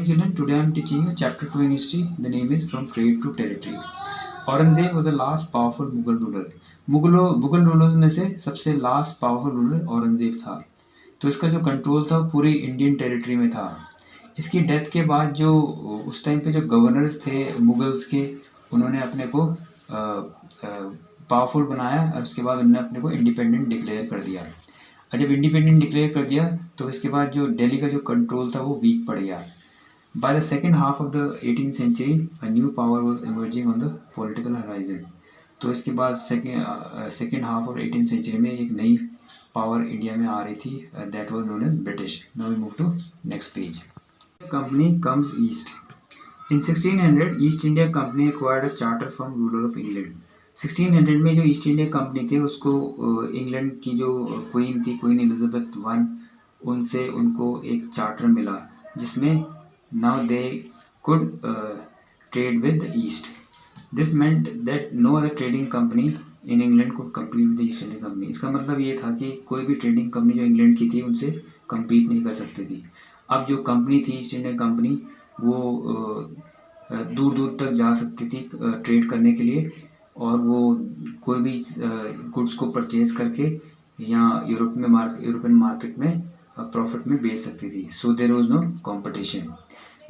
morning children, today I am teaching you chapter 2 in history. The name is From Trade to Territory. Aurangzeb was the last powerful Mughal ruler. Mughal ruler में से सबसे last powerful ruler Aurangzeb था. तो इसका जो control था पूरी इंडियन टेरिटरी में था. इसकी डेथ के बाद जो उस टाइम पे जो गवर्नर्स थे मुगल्स के, उन्होंने अपने को पावरफुल बनाया और उसके बाद उन्होंने अपने को इंडिपेंडेंट डिक्लेयर कर दिया. और जब इंडिपेंडेंट डिक्लेयर कर दिया तो इसके बाद जो दिल्ली का जो कंट्रोल था वो वीक पड़ गया. By the second half of the 18th century a new power was emerging on the political horizon. तो इसके बाद second half of 18th century में एक नई पावर इंडिया में आ रही थी, that was known as British. Now we move to next page. Company comes east. In 1600 East India Company acquired a charter from ruler of England. 1600 में जो east India company थी उसको इंग्लैंड की जो क्वीन थी, क्वीन एलिजाबेथ वन, उनसे उनको एक चार्टर मिला जिसमें now they could trade with the East. This meant that no other trading company in England could compete with the East India Company. इसका मतलब ये था कि कोई भी ट्रेडिंग कंपनी जो इंग्लैंड की थी उनसे कम्पीट नहीं कर सकती थी. अब जो कंपनी थी ईस्ट इंडिया कंपनी वो दूर दूर तक जा सकती थी ट्रेड करने के लिए, और वो कोई भी गुड्स को परचेज करके यहाँ यूरोपियन मार्केट में प्रॉफिट में बेच सकती थी. So there was no competition.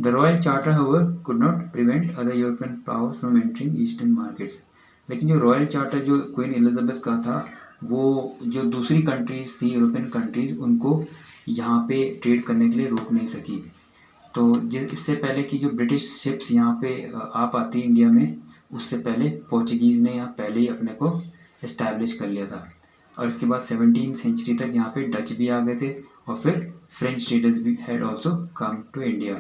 The royal charter however could not prevent other European powers from entering eastern markets. लेकिन जो रॉयल चार्टर जो क्वीन एलिजाबेथ का था वो जो दूसरी कंट्रीज़ थी यूरोपियन कंट्रीज़ उनको यहाँ पे ट्रेड करने के लिए रोक नहीं सकी. तो इससे पहले कि जो ब्रिटिश शिप्स यहाँ पे आ पाती इंडिया में, उससे पहले पोर्चुगीज़ ने यहाँ पहले ही अपने को इस्टेब्लिश कर लिया था. और इसके बाद 17th century तक यहाँ पे डच भी आ गए थे और फिर फ्रेंच ट्रेडर्स भी had also come to India.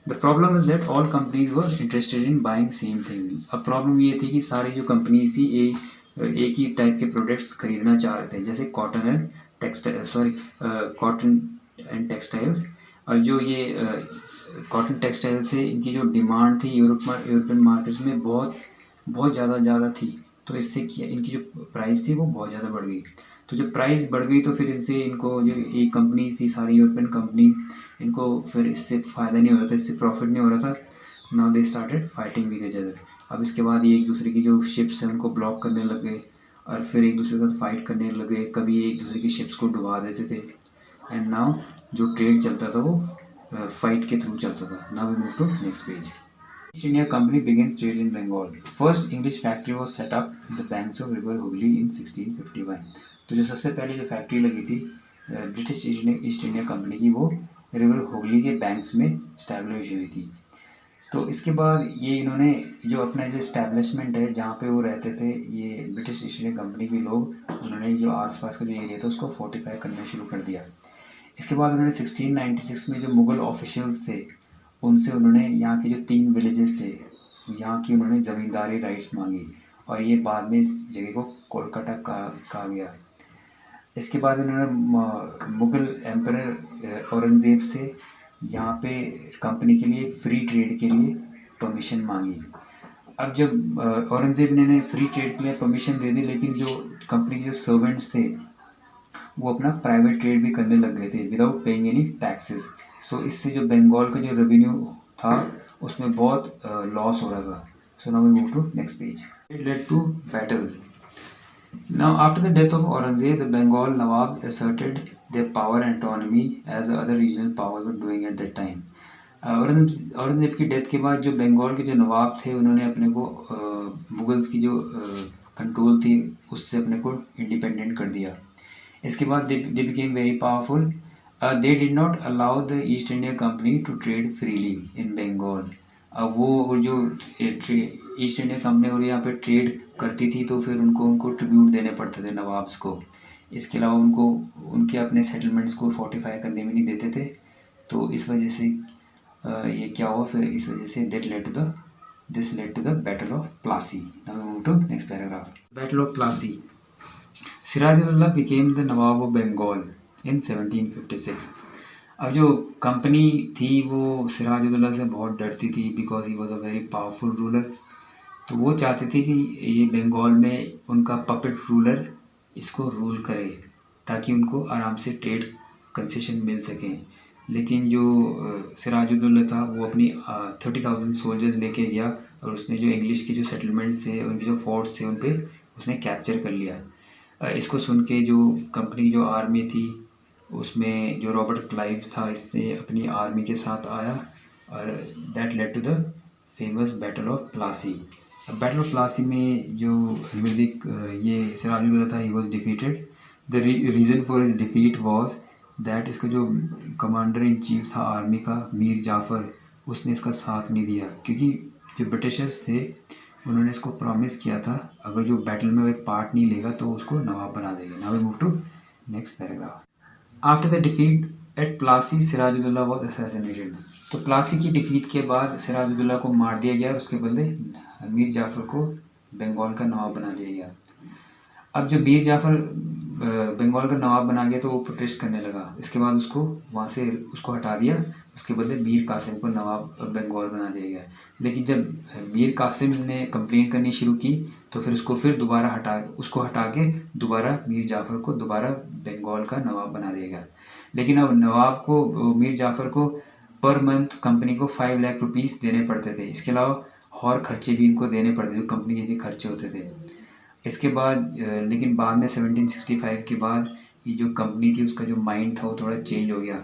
The problem is that all companies were interested in buying same thing. अब प्रॉब्लम ये थी कि सारी जो कंपनीज थी एक ही टाइप के प्रोडक्ट्स खरीदना चाह रहे थे, जैसे कॉटन एंड टेक्सटाइल्स. और जो ये कॉटन टेक्सटाइल्स थे इनकी जो डिमांड थी यूरोपियन मार्केट्स में बहुत ज़्यादा थी. तो इससे क्या इनकी जो प्राइस थी वो बहुत ज़्यादा बढ़ गई. तो जब प्राइस बढ़ गई तो फिर इनको जो ये कंपनीज थी सारी यूरोपियन कंपनीज, इनको फिर इससे फ़ायदा नहीं हो रहा था, इससे प्रॉफिट नहीं हो रहा था. Now they started fighting with each other. अब इसके बाद ये एक दूसरे की जो शिप्स हैं उनको ब्लॉक करने लग गए और फिर एक दूसरे के साथ फाइट करने लगे. कभी एक दूसरे की शिप्स को डुबा देते थे. एंड नाउ जो ट्रेड चलता था वो फाइट के थ्रू चलता था. Now we move to next page. East India Company begins trade in Bengal. First English factory was set up in the banks of River Hooghly in 1651. तो जो सबसे पहले जो फैक्ट्री लगी थी ब्रिटिश ईस्ट इंडिया कंपनी की वो river Hooghly के बैंक्स में इस्टेब्लिश हुई थी. तो इसके बाद ये इन्होंने जो अपना जो इस्टेब्लिशमेंट है जहाँ पे वो रहते थे ये ब्रिटिश ईस्ट इंडिया कंपनी के लोग, उन्होंने जो आसपास का जो एरिया था उसको फोर्टिफाई करना शुरू कर दिया. इसके बाद उन्होंने 1696 में जो मुग़ल ऑफिशियल्स थे उनसे उन्होंने यहाँ के जो 3 विलेजेस थे यहाँ की उन्होंने ज़मींदारी राइट्स मांगी और ये बाद में इस जगह को कोलकाता कहा गया. इसके बाद उन्होंने मुग़ल एम्परर औरंगज़ेब से यहाँ पे कंपनी के लिए फ्री ट्रेड के लिए परमिशन मांगी. अब जब औरंगज़ेब ने फ्री ट्रेड के लिए परमिशन दे दी, लेकिन जो कंपनी के जो सर्वेंट्स थे वो अपना प्राइवेट ट्रेड भी करने लग गए थे विदाउट पेइंग एनी टैक्सेस. सो इससे जो बंगाल का जो रेवेन्यू था उसमें बहुत लॉस हो रहा था. So now we move to next page. It led to battles. Now after the death of Aurangzeb, the Bengal Nawab asserted their power and autonomy as the other regional powers were doing at that time. Aurangzeb की death के बाद जो बंगाल के जो नवाब थे उन्होंने अपने को मुगल्स की जो कंट्रोल थी उससे अपने को इंडिपेंडेंट कर दिया. इसके बाद they became very powerful. They did not allow the East India Company to trade freely in Bengal. अब वो जो ईस्ट इंडिया कंपनी और यहाँ पे ट्रेड करती थी तो फिर उनको ट्रिब्यूट देने पड़ते थे नवाब्स को. इसके अलावा उनको उनके अपने सेटलमेंट्स को फोर्टिफाई करने में नहीं देते थे. तो इस वजह से ये क्या हुआ, फिर इस वजह से this led to the battle of Plassey. Now we move to next paragraph. Battle of Plassey. Sirajuddaula became the nawab of Bengal in 1756. अब जो कंपनी थी वो सिराजुद्दौला से बहुत डरती थी because he was a very powerful ruler. तो वो चाहते थे कि ये बंगाल में उनका पपेट रूलर इसको रूल करे ताकि उनको आराम से ट्रेड कंसेशन मिल सकें. लेकिन जो सिराजुद्दौला था वो अपनी 30,000 सोल्जर्स लेके गया और उसने जो इंग्लिश के जो सेटलमेंट्स थे, उनके जो फोर्ट्स थे, उन पे उसने कैप्चर कर लिया। इसको सुन के जो कंपनी की जो आर्मी थी उसमें जो रॉबर्ट क्लाइव था, इसने अपनी आर्मी के साथ आया और that led to the famous battle of Plassey. Battle of Plassey में जो ये सिराजुद्दौला था, he was defeated. The reason for his defeat was that इसका जो कमांडर इन चीफ था आर्मी का, मीर जाफ़र, उसने इसका साथ नहीं दिया, क्योंकि जो ब्रिटिशर्स थे उन्होंने इसको प्रॉमिस किया था अगर जो बैटल में वो पार्ट नहीं लेगा तो उसको नवाब बना देंगे। Now we move to next paragraph. After the defeat at Plassey, Sirajuddaula was assassinated. तो प्लासी की डिफीट के बाद सिराजुद्दौला को मार दिया गया और उसके बदले मीर जाफ़र को बंगाल का नवाब बना दिया गया। अब जब मीर जाफ़र बंगाल का नवाब बना गया तो वो प्रोटेस्ट करने लगा। इसके बाद उसको वहाँ से उसको हटा दिया, उसके बदले मीर कासिम को नवाब बंगाल बना दिया गया। लेकिन जब मीर कासिम ने कंप्लेन करनी शुरू की तो फिर दोबारा हटा के दोबारा मीर जाफ़र को दोबारा बंगाल का नवाब बना दिया गया। लेकिन अब नवाब को, मीर जाफ़र को पर मंथ कंपनी को 5 लाख रुपीस देने पड़ते थे। इसके अलावा और खर्चे भी इनको देने पड़ते थे, जो कंपनी के खर्चे होते थे। इसके बाद लेकिन बाद में 1765 के बाद ये जो कंपनी थी उसका जो माइंड था वो थोड़ा चेंज हो गया।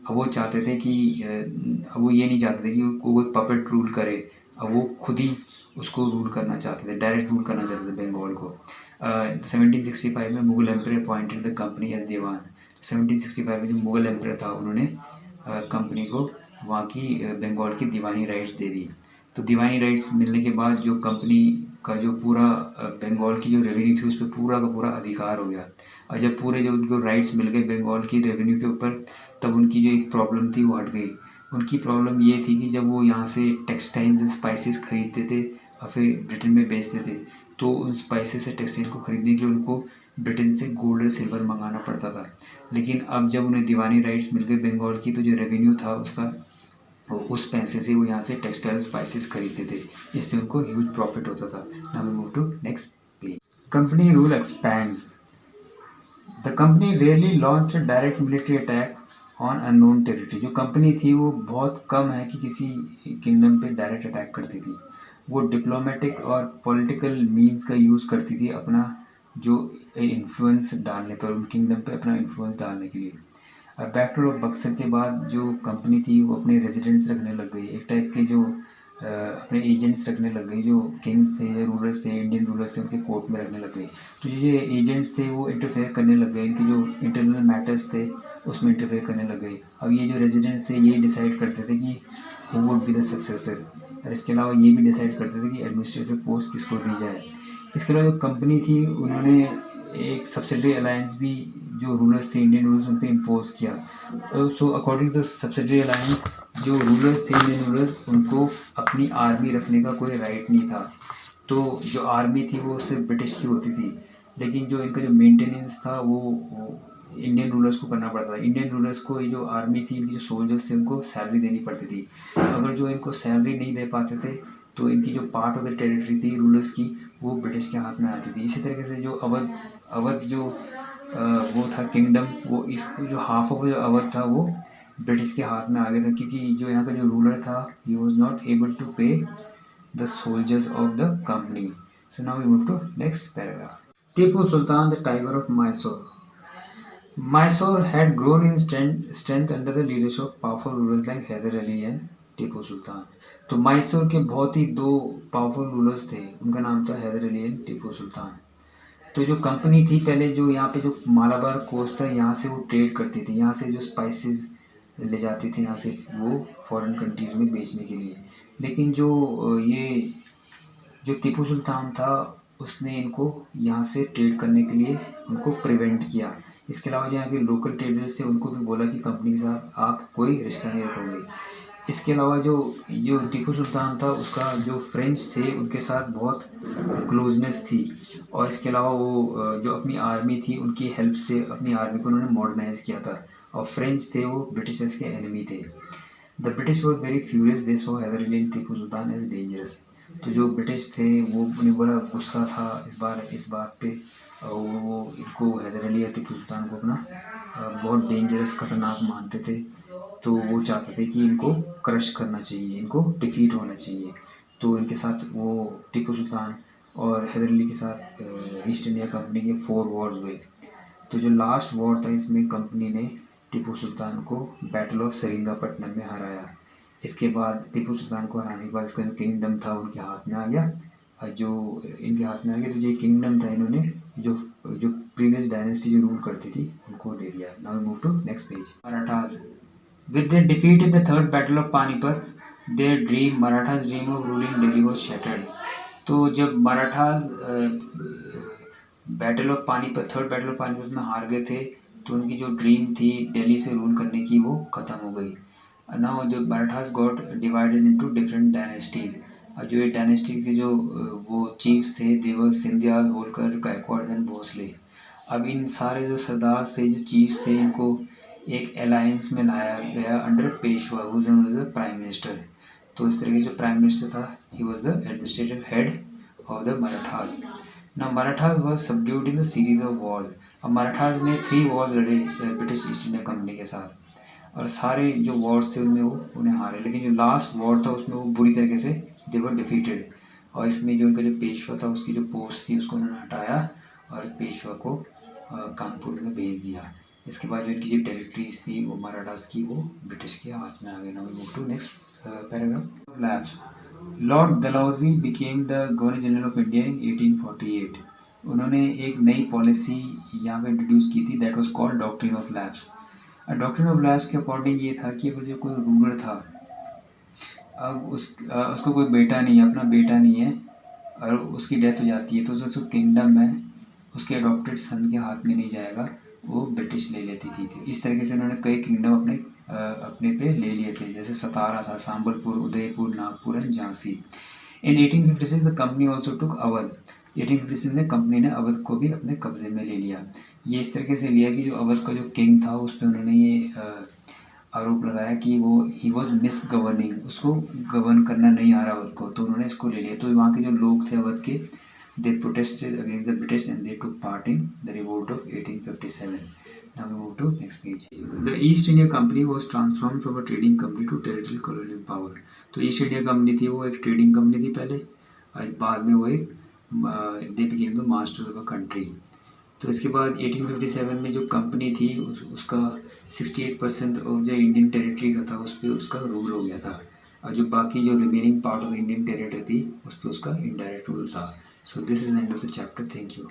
अब वो चाहते थे कि अब वो ये नहीं चाहते थे कि कोई पपेट रूल करे, अब वो खुद ही उसको रूल करना चाहते थे, डायरेक्ट रूल करना चाहते थे बंगाल को। 1765 में Mughal emperor appointed the company as diwan. 1765 में जो मुगल एम्परर था उन्होंने कंपनी को वहाँ की बंगाल की दीवानी राइट्स दे दी। तो दीवानी राइट्स मिलने के बाद जो कंपनी का जो पूरा बंगाल की जो रेवेन्यू थी उस पर पूरा का पूरा अधिकार हो गया। और जब पूरे जो उनको राइट्स मिल गए बंगाल की रेवेन्यू के ऊपर, तब उनकी जो एक प्रॉब्लम थी वो हट गई। उनकी प्रॉब्लम ये थी कि जब वो यहाँ से टेक्सटाइल्स एंड स्पाइसेस खरीदते थे और फिर ब्रिटेन में बेचते थे, तो उन स्पाइसेस से टेक्सटाइल को खरीदने के लिए उनको ब्रिटेन से गोल्ड और सिल्वर मंगाना पड़ता था। लेकिन अब जब उन्हें दीवानी राइट्स मिल गए बंगाल की, तो जो रेवेन्यू था उसका, उस पैसे से वो यहाँ से टेक्सटाइल स्पाइसेस खरीदते थे, इससे उनको ह्यूज प्रॉफिट होता था। Now we move to next page. Company rule expands. The company rarely launch direct military attack on unknown territory. जो कंपनी थी वो बहुत कम है कि किसी किंगडम पे डायरेक्ट अटैक करती थी। वो डिप्लोमेटिक और पॉलिटिकल मीन्स का यूज़ करती थी अपना जो इन्फ्लुएंस डालने पर, उन किंगडम पे अपना इन्फ्लुएंस डालने के लिए। बैटल ऑफ बक्सर के बाद जो कंपनी थी वो अपने रेजिडेंट्स रखने लग गई, एक टाइप के जो अपने एजेंट्स रखने लग गई। जो किंग्स थे या रूलर्स थे, इंडियन रूलर्स थे, उनके कोर्ट में रखने लग गई। तो जो ये एजेंट्स थे वो इंटरफेयर करने लग गए, इनके जो इंटरनल मैटर्स थे उसमें इंटरफेयर करने लग गए। अब ये जो रेजिडेंट्स थे ये डिसाइड करते थे कि who would be the successor, और इसके अलावा ये भी डिसाइड करते थे कि एडमिनिस्ट्रेटिव पोस्ट किसको दी जाए। इसके अलावा जो कंपनी थी उन्होंने एक सब्सिडरी अलायंस भी जो रूलर्स थे, इंडियन रूलर्स, उन पर इम्पोज किया। So according to subsidiary alliance, जो रूलर्स थे इंडियन रूलर्स, उनको अपनी आर्मी रखने का कोई राइट नहीं था। तो जो आर्मी थी वो सिर्फ ब्रिटिश की होती थी, लेकिन जो इनका जो मेंटेनेंस था वो इंडियन रूलर्स को करना पड़ता था। इंडियन रूलर्स को ये जो आर्मी थी, इनके जो सोल्जर्स थे, उनको सैलरी देनी पड़ती थी। अगर जो इनको सैलरी नहीं दे पाते थे तो इनकी जो पार्ट ऑफ द टेरिटरी थी रूलर्स की, वो ब्रिटिश के हाथ में आती थी। इसी तरीके से जो अवध जो वो था किंगडम, वो इस जो हाफ ऑफ जो अवध था वो ब्रिटिश के हाथ में आ गया था, क्योंकि जो यहाँ का जो रूलर था he was not able to pay the soldiers of the company. So now we move to next paragraph. Tipu Sultan, the tiger of Mysore. Mysore had grown in strength under the leadership of powerful rulers like Hyder Ali and Tipu Sultan. तो मैसूर के बहुत ही दो powerful rulers थे, उनका नाम था Haider Ali and Tipu Sultan. तो जो कंपनी थी पहले, जो यहाँ पे जो मालाबार कोस्ट था, यहाँ से वो ट्रेड करती थी, यहाँ से जो स्पाइसेस ले जाती थी यहाँ से वो फॉरेन कंट्रीज़ में बेचने के लिए। लेकिन जो टीपू सुल्तान था उसने इनको यहाँ से ट्रेड करने के लिए उनको प्रिवेंट किया। इसके अलावा जो यहाँ के लोकल ट्रेडर्स थे उनको भी बोला कि कंपनी के साथ आप कोई रिश्ता नहीं रखोगे। इसके अलावा जो टीपू सुल्तान था उसका जो फ्रेंच थे उनके साथ बहुत क्लोजनेस थी, और इसके अलावा वो जो अपनी आर्मी थी उनकी हेल्प से अपनी आर्मी को उन्होंने मॉडर्नाइज किया था। और फ्रेंच थे वो ब्रिटिशर्स के एनिमी थे। The British were very furious, they saw Hyder Ali and Tipu Sultan as dangerous. तो जो ब्रिटिश थे वो उन्हें बड़ा गुस्सा था इस बात पे, और वो इनको हैदर अली या टीपू सुल्तान को अपना बहुत डेंजरस, खतरनाक मानते थे। तो वो चाहते थे कि इनको क्रश करना चाहिए, इनको डिफीट होना चाहिए। तो इनके साथ वो टीपू सुल्तान और हैदर अली के साथ ईस्ट इंडिया कंपनी के 4 वॉर्स हुए। तो जो लास्ट वॉर था इसमें कंपनी ने टीपू सुल्तान को बैटल ऑफ सेरिंगापट्टनम में हराया। इसके बाद टीपू सुल्तान को हराने के बाद इसका जो किंगडम था उनके हाथ में आ गया। जो इनके हाथ में आ गया तो ये किंगडम था इन्होंने जो जो प्रीवियस डायनेस्टी जो रूल करती थी उनको दे दिया। Now we move to next page. Marathas with their defeat in the third battle of Panipat their Marathas dream of ruling Delhi was shattered. तो जब Marathas third battle of Panipat में हार गए थे तो उनकी जो ड्रीम थी दिल्ली से रूल करने की वो ख़त्म हो गई। Now the Marathas got divided into different dynasties. जो ये डायनेस्टी के जो वो चीफ्स थे देवर सिंधिया, होलकर, गायकवाड़ एंड भोसले। अब इन सारे जो सरदार थे, जो चीफ्स थे, इनको एक अलायंस में लाया गया under Peshwa who was the prime minister. तो इस तरह के जो प्राइम मिनिस्टर था he was the administrative head of the Marathas. Now Marathas was subdued in the series of Wars. अब मराठास ने 3 वॉर्स लड़े ब्रिटिश ईस्ट इंडिया कंपनी के साथ और सारे जो वॉर्स थे उनमें वो उन्हें हारे, लेकिन जो लास्ट वॉर था उसमें वो बुरी तरीके से दे वर डिफीटेड। और इसमें जो उनका जो पेशवा था उसकी जो पोस्ट थी उसको उन्होंने हटाया और पेशवा को कानपुर में भेज दिया। इसके बाद जो इनकी जो टेरिटरीज थी वो मराठास की वो ब्रिटिश के हाथ में आ गई। Now we move to next paragraph. Lapse Lord Dalhousie became the governor general of India in 1848। उन्होंने एक नई पॉलिसी यहाँ पे इंट्रोड्यूस की थी that was called doctrine of lapse. Doctrine of lapse के अकॉर्डिंग ये था कि अगर जो कोई रूलर था, अब उसको कोई बेटा नहीं है, अपना बेटा नहीं है और उसकी डेथ हो जाती है तो जो किंगडम है उसके अडॉप्टेड सन के हाथ में नहीं जाएगा, वो ब्रिटिश ले लेती थी। इस तरीके से उन्होंने कई किंगडम अपने पे ले लिए थे, जैसे सतारा था, Sambalpur, Udaipur, Nagpur and Jhansi. In 1856 the company also took Awadh. 1856 में कंपनी ने अवध को भी अपने कब्जे में ले लिया। ये इस तरीके से लिया कि जो अवध का जो किंग था उस पर उन्होंने ये आरोप लगाया कि वो ही वॉज मिस गवर्निंग, उसको गवर्न करना नहीं आ रहा अवध को, तो उन्होंने इसको ले लिया। तो वहाँ के जो लोग थे अवध के, they protested against the British and they took part in the revolt of 1857. Now we move to next page. The East India Company was transformed from a trading company to territorial colonial power. तो east India company थी वो एक trading company थी पहले, और बाद में वो एक they became the master of a country. तो इसके बाद 1857 में जो कंपनी थी उसका 68% ऑफ जो इंडियन टेरिटरी का था उस पर उसका रूल हो गया था, और जो बाकी जो remaining part of Indian territory थी उस पर उसका इनडायरेक्ट रूल था। So this is the end of the chapter. Thank you.